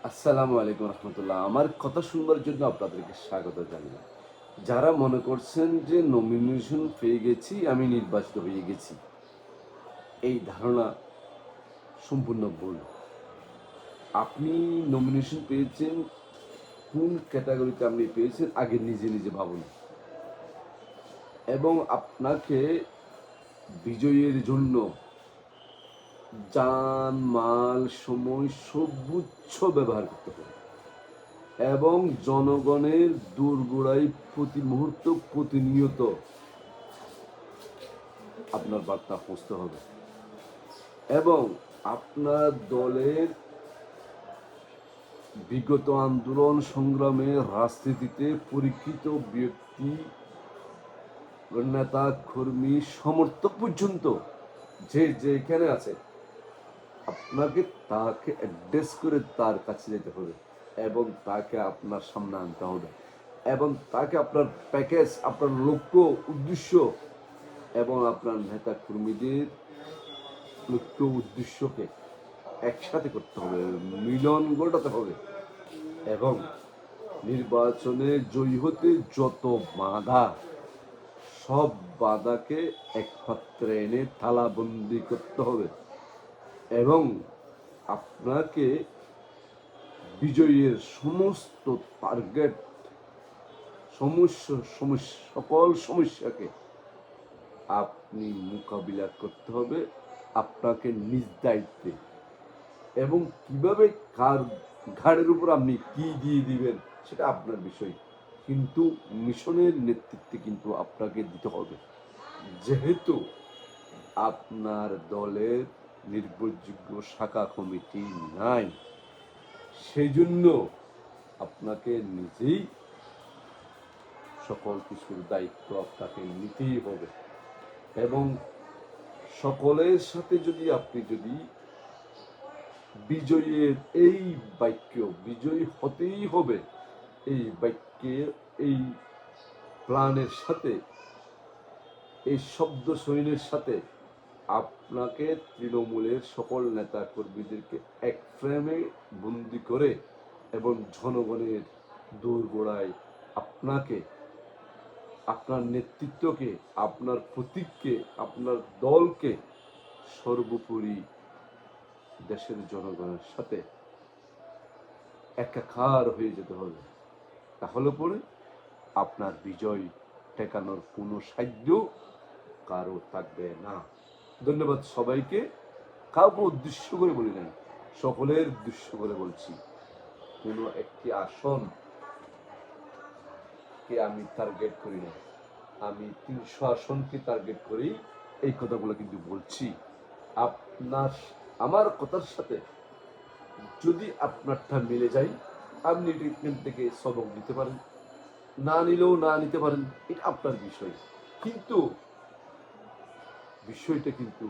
আসসালামু আলাইকুম রহমতুল্লাহ। আমার কথা শুনবার জন্য আপনাদেরকে স্বাগত জানাই। যারা মনে করছেন যে নমিনেশন পেয়ে গেছি, আমি নির্বাচিত হয়ে গেছি, এই ধারণা সম্পূর্ণ ভুল। আপনি নমিনেশন পেয়েছেন, কোন ক্যাটাগরিতে আপনি পেয়েছেন আগে নিজে নিজে ভাবুন, এবং আপনাকে বিজয়ের জন্য জান মাল সময় সর্বোচ্চ ব্যবহার করতে হবে এবং জনগণের দোরগোড়ায় প্রতি মুহূর্ত প্রতিনিয়ত আপনার বার্তা পৌঁছতে হবে এবং আপনার দলের বিগত আন্দোলন সংগ্রামে রাজনীতিতে পরীক্ষিত ব্যক্তি, নেতা কর্মী, সমর্থক পর্যন্ত যে যেখানে আছে, আপনাকে তাকে অ্যাড্রেস করে তার কাছে যেতে হবে এবং তাকে আপনার সামনে আনতে হবে এবং তাকে আপনার প্যাকেজ, আপনার লক্ষ্য, উদ্দেশ্য এবং আপনার নেতা কর্মীদের লক্ষ্য উদ্দেশ্যকে একসাথে করতে হবে, মিলন ঘটাতে হবে এবং নির্বাচনে জয়ী হতে যত বাধা, সব বাধাকে এক পাত্রে এনে তালাবন্দি করতে হবে এবং আপনাকে বিজয়ের সমস্ত টার্গেট, সকল সমস্যাকে আপনি মোকাবিলা করতে হবে আপনাকে নিজ দায়িত্বে, এবং কিভাবে কার ঘাড়ের উপর আপনি কি দিয়ে দিবেন সেটা আপনার বিষয়, কিন্তু মিশনের নেতৃত্বে কিন্তু আপনাকে দিতে হবে। যেহেতু আপনার দলের নির্ভরযোগ্য শাখা কমিটি নাই, সেই জন্য আপনাকে নিজেই সকল কিছুর দায়িত্ব আপনাকে নিতেই হবে এবং সকলের সাথে আপনি বিজয়ের এই বাক্য, বিজয়ী হতেই হবে এই বাক্যের, এই প্ল্যানের সাথে, এই শব্দ সৈন্যের সাথে আপনাকে তৃণমূলের সকল নেতা কর্মীদেরকে এক ফ্রেমে বন্দি করে এবং জনগণের দোরগোড়ায় আপনাকে, আপনার নেতৃত্বকে, আপনার প্রতীককে, আপনার দলকে সর্বোপরি দেশের জনগণের সাথে একাকার হয়ে যেতে হবে। তাহলে পরে আপনার বিজয় ঠেকানোর কোনো সাধ্য কারো থাকবে না। ধন্যবাদ সবাইকে। কাউকে উদ্দেশ্য করে বলি নাই, সকলের উদ্দেশ্য করে বলছি। কোনো একটি আসনকে আমি টার্গেট করি না, আমি 300 আসনকে টার্গেট করি এই কথাগুলো কিন্তু বলছি। আপনার আমার কথার সাথে যদি আপনারটা মিলে যায়, আপনি ট্রিটমেন্ট থেকে সবক নিতে পারেন, না নিলেও না নিতে পারেন, এটা আপনার বিষয়, কিন্তু বিষয়টা কিন্তু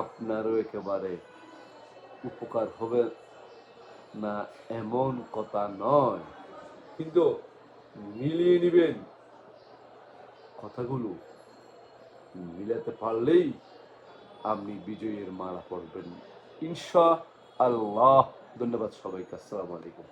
আপনারও একেবারে উপকার হবে না এমন কথা নয়, কিন্তু মিলিয়ে নিবেন। কথাগুলো মিলাতে পারলেই আপনি বিজয়ের মালা পড়বেন ইনশা আল্লাহ। ধন্যবাদ সবাইকে। আসসালামু আলাইকুম।